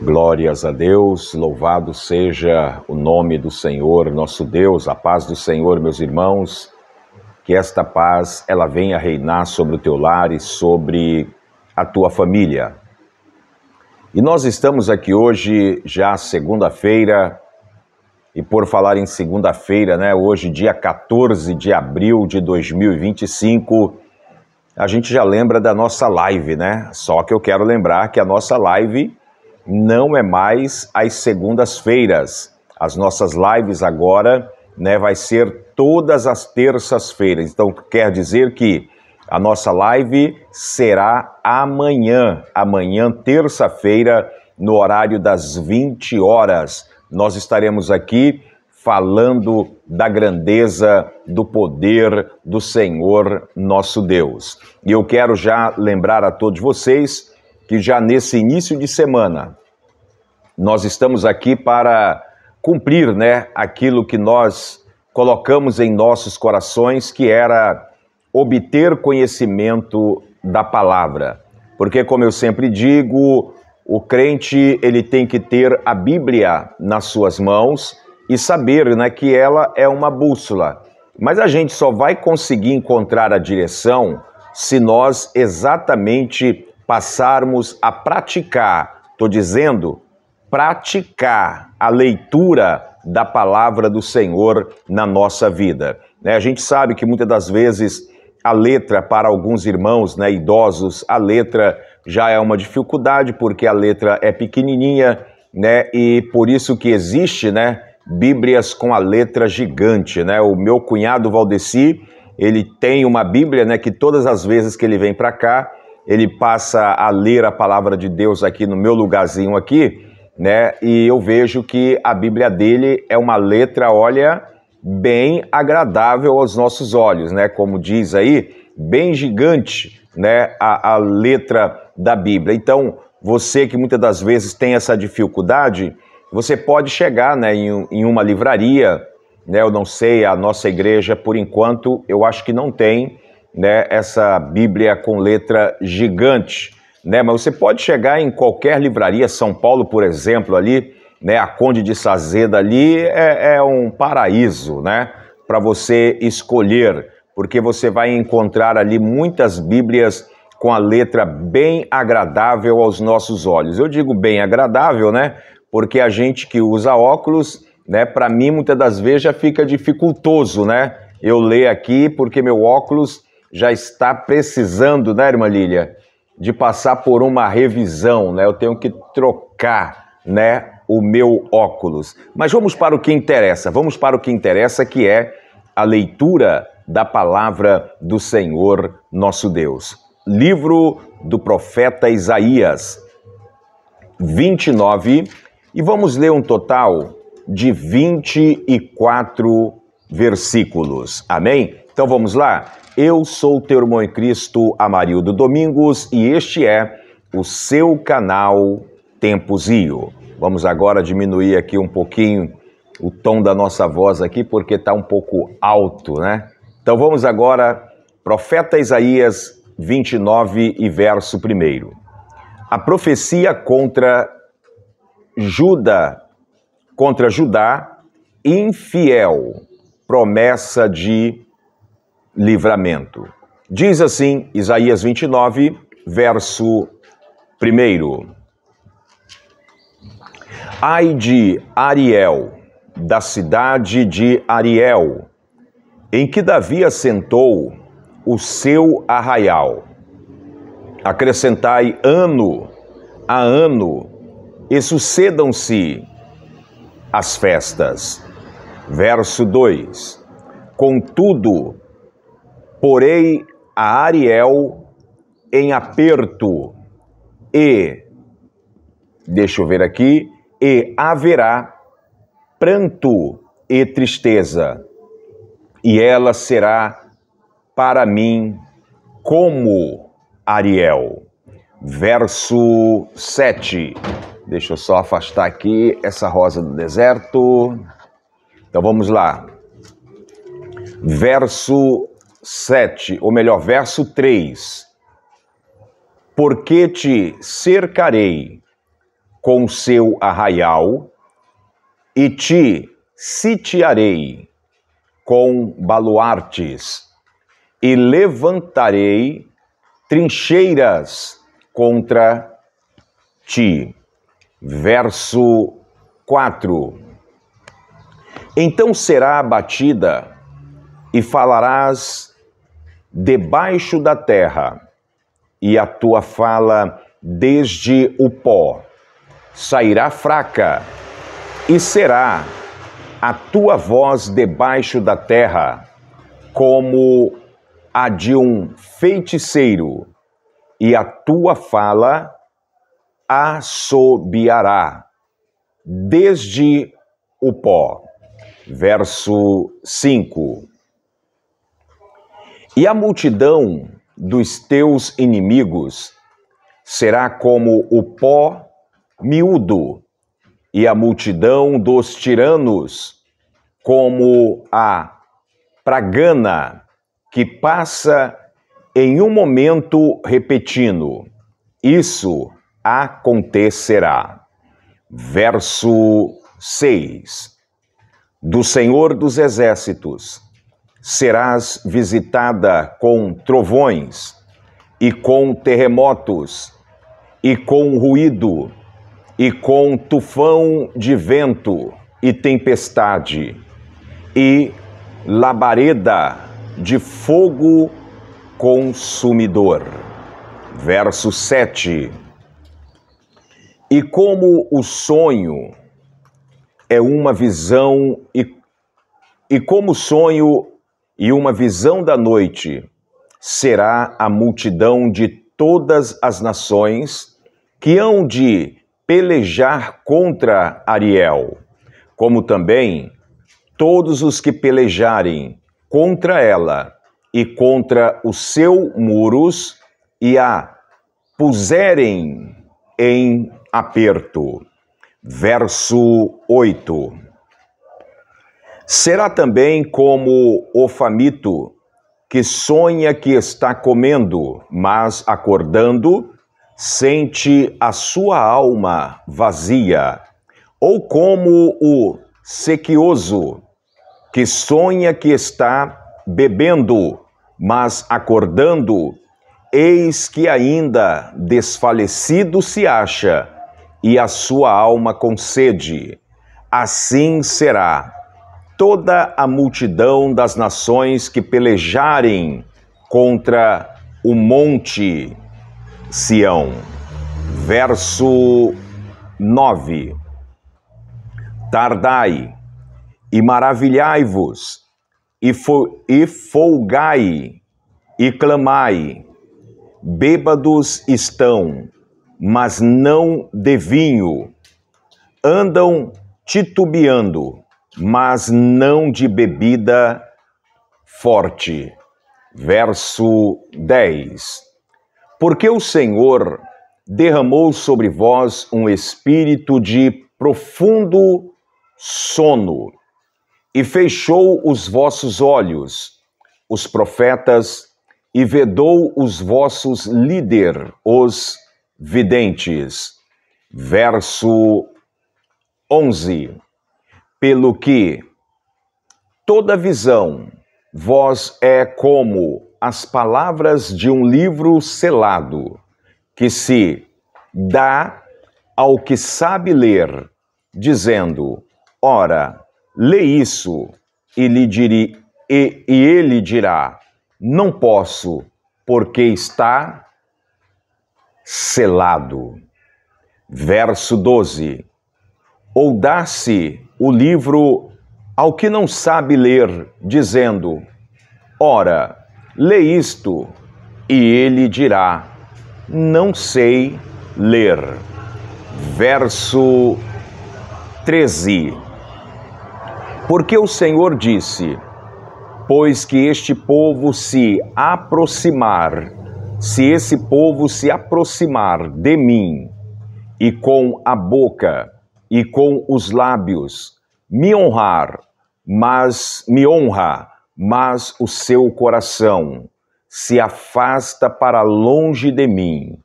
Glórias a Deus, louvado seja o nome do Senhor, nosso Deus, a paz do Senhor, meus irmãos, que esta paz, ela venha reinar sobre o teu lar e sobre a tua família. E nós estamos aqui hoje, já segunda-feira, e por falar em segunda-feira, né, hoje dia 14 de abril de 2025, a gente já lembra da nossa live, né? Só que eu quero lembrar que a nossa live não é mais às segundas-feiras. As nossas lives agora, né, vai ser todas as terças-feiras. Então, quer dizer que a nossa live será amanhã, terça-feira, no horário das 20 horas. Nós estaremos aqui falando da grandeza, do poder do Senhor nosso Deus. E eu quero já lembrar a todos vocês que já nesse início de semana, nós estamos aqui para cumprir, né, aquilo que nós colocamos em nossos corações, que era obter conhecimento da palavra. Porque, como eu sempre digo, o crente, ele tem que ter a Bíblia nas suas mãos e saber, né, que ela é uma bússola. Mas a gente só vai conseguir encontrar a direção se nós exatamente passarmos a praticar, estou dizendo, praticar a leitura da palavra do Senhor na nossa vida. A gente sabe que muitas das vezes a letra, para alguns irmãos, né, idosos, a letra já é uma dificuldade, porque a letra é pequenininha, né, e por isso que existe, né, Bíblias com a letra gigante, né? O meu cunhado Valdeci, ele tem uma Bíblia, né, que todas as vezes que ele vem para cá, ele passa a ler a palavra de Deus aqui no meu lugarzinho aqui, né? E eu vejo que a Bíblia dele é uma letra, olha, bem agradável aos nossos olhos, né? Como diz aí, bem gigante, né? A letra da Bíblia. Então, você que muitas das vezes tem essa dificuldade, você pode chegar, né, em uma livraria, né? Eu não sei, a nossa igreja, por enquanto, eu acho que não tem, né, essa Bíblia com letra gigante, né? Mas você pode chegar em qualquer livraria, São Paulo, por exemplo, ali, né, a Conde de Sazeda ali é um paraíso, né, para você escolher, porque você vai encontrar ali muitas Bíblias com a letra bem agradável aos nossos olhos. Eu digo bem agradável, né, porque a gente que usa óculos, né, para mim muitas das vezes já fica dificultoso, né, eu ler aqui porque meu óculos já está precisando, né, irmã Lília, de passar por uma revisão, né? Eu tenho que trocar, né, o meu óculos. Mas vamos para o que interessa, que é a leitura da palavra do Senhor nosso Deus. Livro do profeta Isaías, 29, e vamos ler um total de 24 versículos. Amém? Então vamos lá? Eu sou teu irmão em Cristo, Amarildo Domingos, e este é o seu canal Tempozio. Vamos agora diminuir aqui um pouquinho o tom da nossa voz aqui, porque está um pouco alto, né? Então vamos agora, profeta Isaías 29 e verso 1. A profecia contra Judá infiel, promessa de livramento. Diz assim, Isaías 29, verso 1. Ai de Ariel, da cidade de Ariel, em que Davi assentou o seu arraial. Acrescentai ano a ano, e sucedam-se as festas. Verso 2. Contudo, porei a Ariel em aperto e, deixa eu ver aqui, e haverá pranto e tristeza, e ela será para mim como Ariel. Verso 7. Deixa eu só afastar aqui essa rosa do deserto. Então vamos lá. Verso 7, ou melhor, verso 3. Porque te cercarei com seu arraial, e te sitiarei com baluartes, e levantarei trincheiras contra ti. Verso 4. Então será abatida, e falarás debaixo da terra, e a tua fala desde o pó sairá fraca, e será a tua voz debaixo da terra como a de um feiticeiro, e a tua fala assobiará desde o pó. Verso 5. E a multidão dos teus inimigos será como o pó miúdo, e a multidão dos tiranos como a pragana que passa em um momento repentino. Isso acontecerá. Verso 6. Do Senhor dos Exércitos serás visitada com trovões, e com terremotos, e com ruído, e com tufão de vento e tempestade, e labareda de fogo consumidor. Verso 7. E como o sonho é uma visão, e como o sonho e uma visão da noite, será a multidão de todas as nações que hão de pelejar contra Ariel, como também todos os que pelejarem contra ela e contra os seus muros e a puserem em aperto. Verso 8. Será também como o faminto que sonha que está comendo, mas acordando, sente a sua alma vazia, ou como o sequioso que sonha que está bebendo, mas acordando, eis que ainda desfalecido se acha, e a sua alma com sede. Assim será toda a multidão das nações que pelejarem contra o monte Sião. Verso 9. Tardai e maravilhai-vos, e folgai, e clamai. Bêbados estão, mas não de vinho. Andam titubeando, mas não de bebida forte. Verso 10. Porque o Senhor derramou sobre vós um espírito de profundo sono, e fechou os vossos olhos, os profetas, e vedou os vossos líderes, os videntes. Verso 11. Pelo que toda visão vós é como as palavras de um livro selado, que se dá ao que sabe ler, dizendo: ora, lê isso, e ele dirá: não posso, porque está selado. Verso 12. Ou dá-se o livro ao que não sabe ler, dizendo: ora, lê isto, e ele dirá: não sei ler. Verso 13. Porque o Senhor disse: pois que este povo se esse povo se aproximar de mim, e com a boca e com os lábios me honra, mas o seu coração se afasta para longe de mim,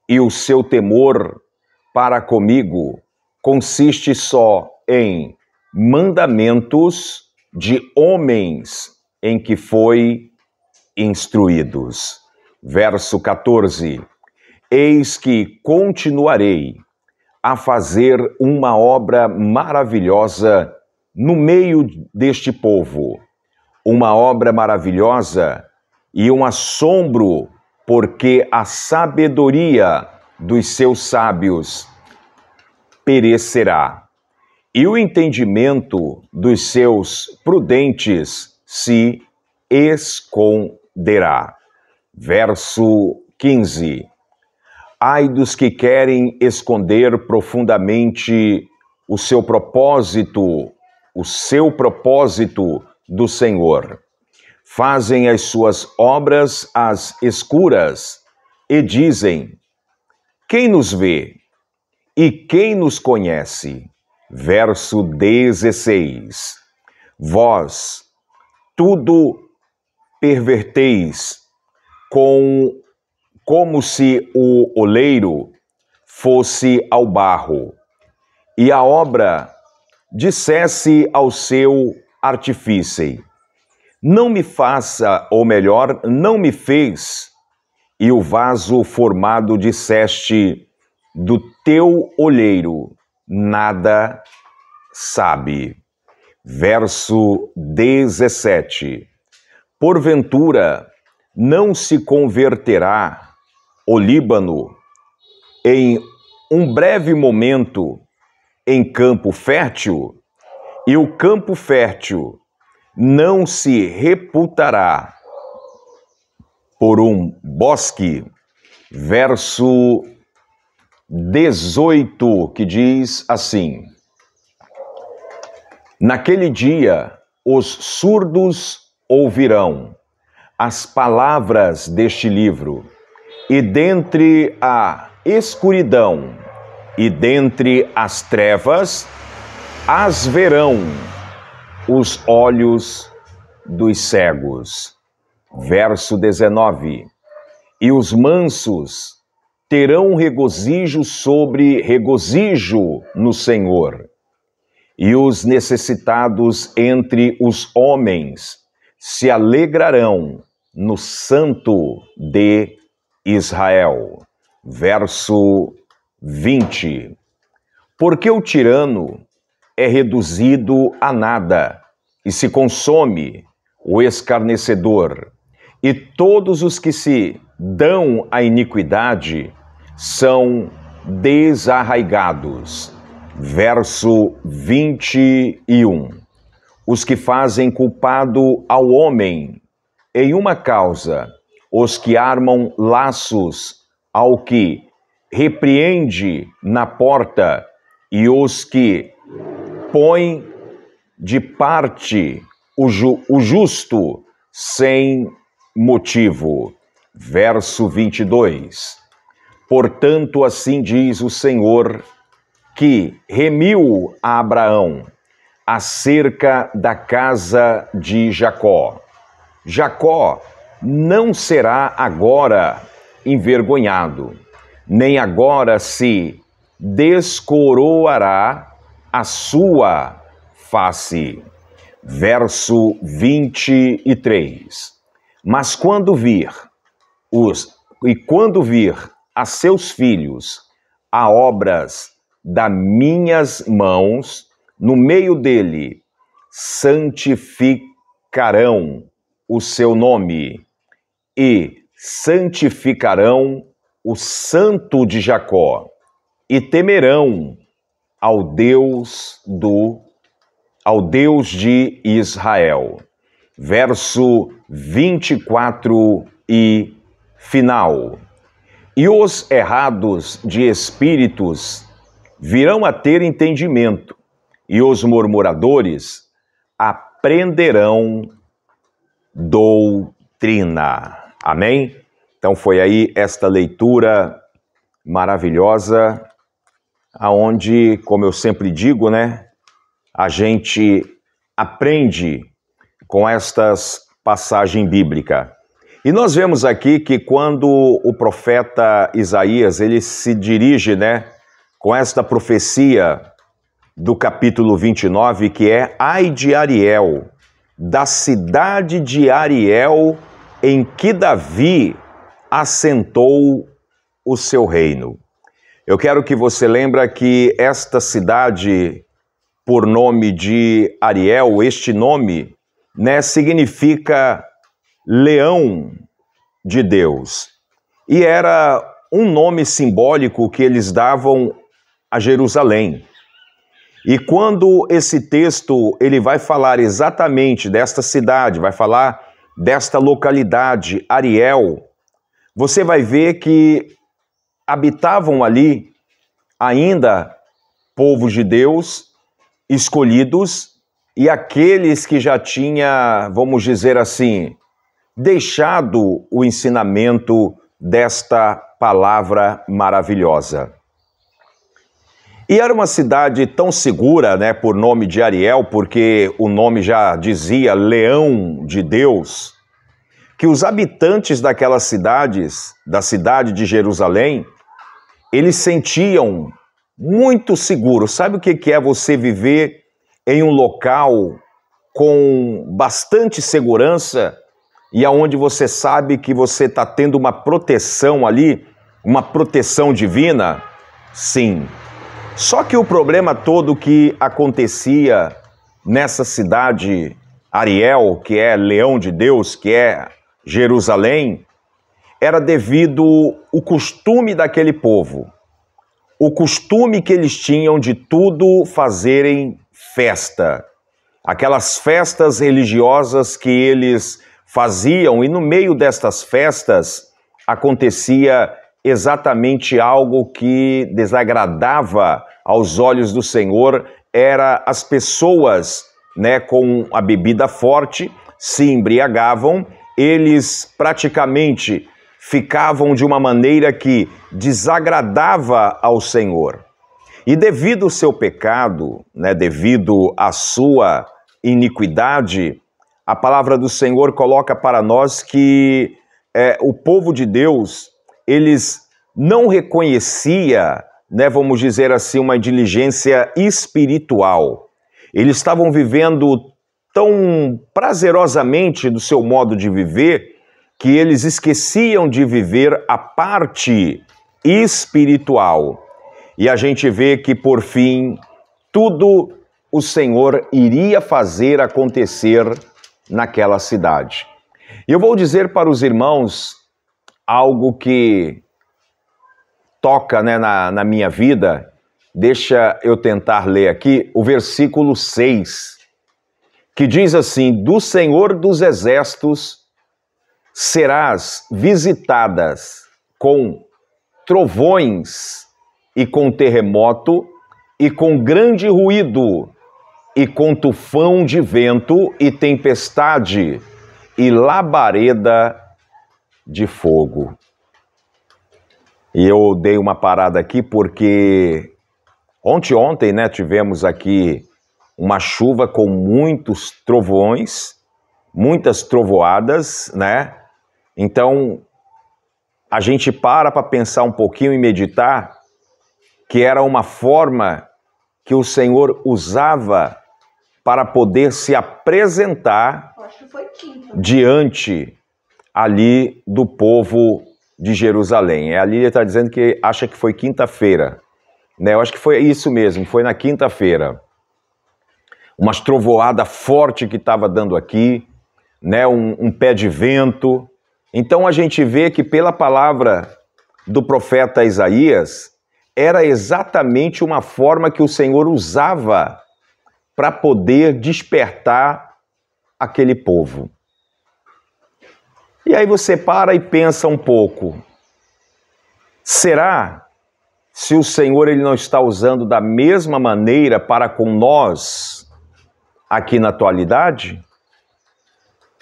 e o seu temor para comigo consiste só em mandamentos de homens em que foi instruídos. Verso 14: Eis que continuarei a fazer uma obra maravilhosa no meio deste povo, uma obra maravilhosa e um assombro, porque a sabedoria dos seus sábios perecerá, e o entendimento dos seus prudentes se esconderá. Verso 15: Ai dos que querem esconder profundamente o seu propósito do Senhor. Fazem as suas obras às escuras e dizem: quem nos vê e quem nos conhece? Verso 16: Vós tudo perverteis como se o oleiro fosse ao barro, e a obra dissesse ao seu artífice: não me faça, ou melhor, não me fez. E o vaso formado disseste: do teu olheiro nada sabe. Verso 17: Porventura não se converterá o Líbano em um breve momento em campo fértil, e o campo fértil não se reputará por um bosque. Verso 18, que diz assim: Naquele dia os surdos ouvirão as palavras deste livro, e dentre a escuridão e dentre as trevas as verão os olhos dos cegos. Verso 19: E os mansos terão regozijo sobre regozijo no Senhor, e os necessitados entre os homens se alegrarão no Santo de Israel. Verso 20: Porque o tirano é reduzido a nada, e se consome o escarnecedor, e todos os que se dão à iniquidade são desarraigados. Verso 21: Os que fazem culpado ao homem em uma causa, os que armam laços ao que repreende na porta, e os que põem de parte o justo sem motivo. Verso 22: Portanto, assim diz o Senhor, que remiu a Abraão acerca da casa de Jacó: Jacó não será agora envergonhado, nem agora se descoroará a sua face. Verso 23: Mas quando vir a seus filhos a obras das minhas mãos, no meio dele santificarão o seu nome, e santificarão o Santo de Jacó, e temerão ao Deus de Israel. Verso 24 e final: E os errados de espíritos virão a ter entendimento, e os murmuradores aprenderão doutrina. Amém? Então foi aí esta leitura maravilhosa, aonde, como eu sempre digo, né, a gente aprende com estas passagens bíblicas. E nós vemos aqui que quando o profeta Isaías, ele se dirige, né, com esta profecia do capítulo 29, que é Ai de Ariel, da cidade de Ariel, em que Davi assentou o seu reino. Eu quero que você lembre que esta cidade, por nome de Ariel, este nome, significa leão de Deus. E era um nome simbólico que eles davam a Jerusalém. E quando esse texto ele vai falar exatamente desta cidade, vai falar desta localidade, Ariel, você vai ver que habitavam ali ainda povos de Deus escolhidos e aqueles que já tinha, vamos dizer assim, deixado o ensinamento desta palavra maravilhosa. E era uma cidade tão segura, por nome de Ariel, porque o nome já dizia leão de Deus, que os habitantes daquelas cidades, da cidade de Jerusalém, eles sentiam muito seguros. Sabe o que é você viver em um local com bastante segurança e aonde você sabe que você está tendo uma proteção ali, uma proteção divina? Sim. Só que o problema todo que acontecia nessa cidade, Ariel, que é leão de Deus, que é Jerusalém, era devido ao costume daquele povo. O costume que eles tinham de tudo fazerem festa. Aquelas festas religiosas que eles faziam, e no meio destas festas acontecia exatamente algo que desagradava aos olhos do Senhor, era as pessoas, com a bebida forte, se embriagavam, eles praticamente ficavam de uma maneira que desagradava ao Senhor. E devido ao seu pecado, devido à sua iniquidade, a palavra do Senhor coloca para nós que o povo de Deus, eles não reconhecia, vamos dizer assim, uma diligência espiritual. Eles estavam vivendo tão prazerosamente do seu modo de viver que eles esqueciam de viver a parte espiritual. E a gente vê que, por fim, tudo o Senhor iria fazer acontecer naquela cidade. E eu vou dizer para os irmãos algo que toca na minha vida. Deixa eu tentar ler aqui o versículo 6, que diz assim: do Senhor dos Exércitos serás visitadas com trovões e com terremoto e com grande ruído e com tufão de vento e tempestade e labareda de fogo. E eu dei uma parada aqui porque ontem, tivemos aqui uma chuva com muitos trovões, muitas trovoadas, Então, a gente para pensar um pouquinho e meditar que era uma forma que o Senhor usava para poder se apresentar diante ali do povo de Jerusalém. Ali ele está dizendo que acha que foi quinta-feira, Eu acho que foi isso mesmo, foi na quinta-feira. Uma trovoada forte que estava dando aqui, um pé de vento. Então a gente vê que pela palavra do profeta Isaías, era exatamente uma forma que o Senhor usava para poder despertar aquele povo. E aí você para e pensa um pouco, será se o Senhor ele não está usando da mesma maneira para com nós aqui na atualidade?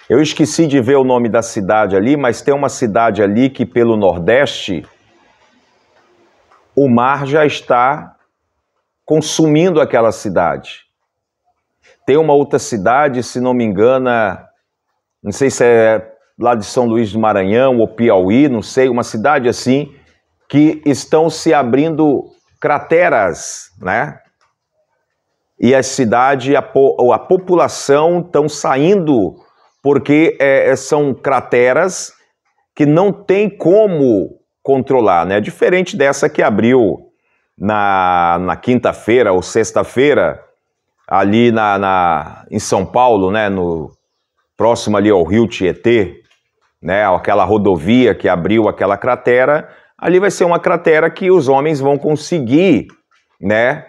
Eu esqueci de ver o nome da cidade ali, mas tem uma cidade ali que pelo Nordeste o mar já está consumindo aquela cidade. Tem uma outra cidade, se não me engano, não sei se é lá de São Luís do Maranhão ou Piauí, não sei, uma cidade assim, que estão se abrindo crateras, e a cidade, a população estão saindo porque são crateras que não tem como controlar, né? Diferente dessa que abriu na quinta-feira ou sexta-feira, ali em São Paulo, né? Próximo ali ao Rio Tietê, né? Aquela rodovia que abriu aquela cratera, ali vai ser uma cratera que os homens vão conseguir, né?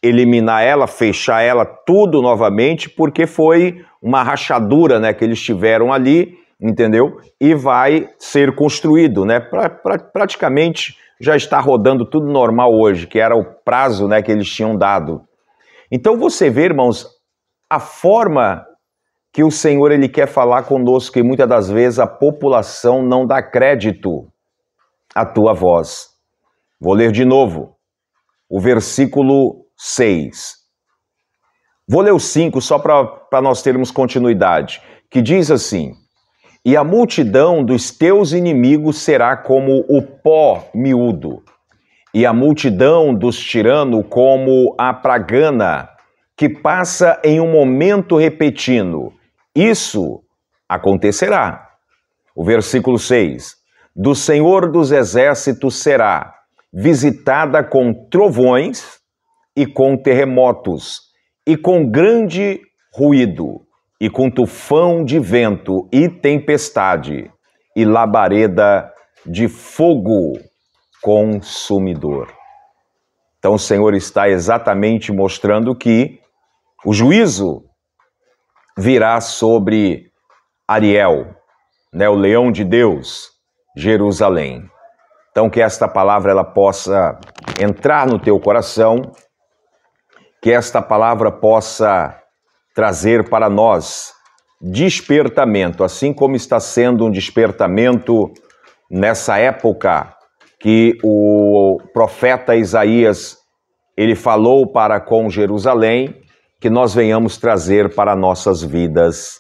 Eliminar ela, fechar ela tudo novamente, porque foi uma rachadura, né, que eles tiveram ali, entendeu? E vai ser construído, né? Praticamente já está rodando tudo normal hoje, que era o prazo, né, que eles tinham dado. Então você vê, irmãos, a forma que o Senhor ele quer falar conosco, e muitas das vezes a população não dá crédito à tua voz. Vou ler de novo o versículo 6. Vou ler o 5 só para nós termos continuidade, que diz assim: e a multidão dos teus inimigos será como o pó miúdo, e a multidão dos tiranos como a pragana, que passa em um momento repetindo. Isso acontecerá. O versículo 6. Do Senhor dos Exércitos será visitada com trovões e com terremotos, e com grande ruído, e com tufão de vento e tempestade, e labareda de fogo consumidor. Então o Senhor está exatamente mostrando que o juízo virá sobre Ariel, né, o leão de Deus, Jerusalém. Então que esta palavra ela possa entrar no teu coração, que esta palavra possa trazer para nós despertamento, assim como está sendo um despertamento nessa época que o profeta Isaías ele falou para com Jerusalém, que nós venhamos trazer para nossas vidas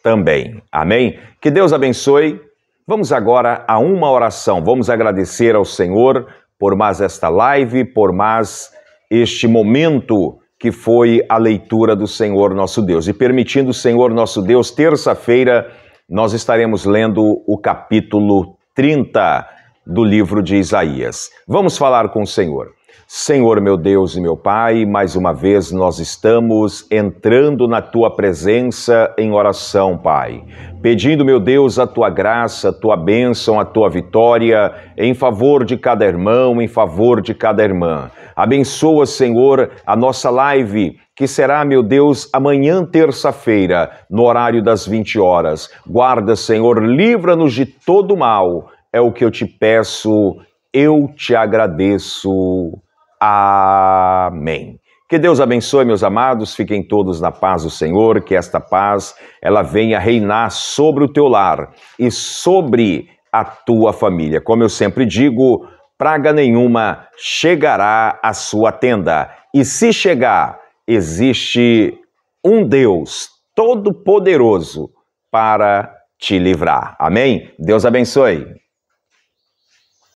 também. Amém? Que Deus abençoe. Vamos agora a uma oração. Vamos agradecer ao Senhor por mais esta live, por mais este momento que foi a leitura do Senhor nosso Deus. E permitindo o Senhor nosso Deus, terça-feira, nós estaremos lendo o capítulo 30 do livro de Isaías. Vamos falar com o Senhor. Senhor, meu Deus e meu Pai, mais uma vez nós estamos entrando na Tua presença em oração, Pai. Pedindo, meu Deus, a Tua graça, a Tua bênção, a Tua vitória em favor de cada irmão, em favor de cada irmã. Abençoa, Senhor, a nossa live, que será, meu Deus, amanhã, terça-feira, no horário das 20 horas. Guarda, Senhor, livra-nos de todo mal. É o que eu te peço, eu te agradeço. Amém. Que Deus abençoe, meus amados, fiquem todos na paz do Senhor, que esta paz, ela venha reinar sobre o teu lar e sobre a tua família. Como eu sempre digo, praga nenhuma chegará à sua tenda. E se chegar, existe um Deus todo-poderoso para te livrar. Amém? Deus abençoe.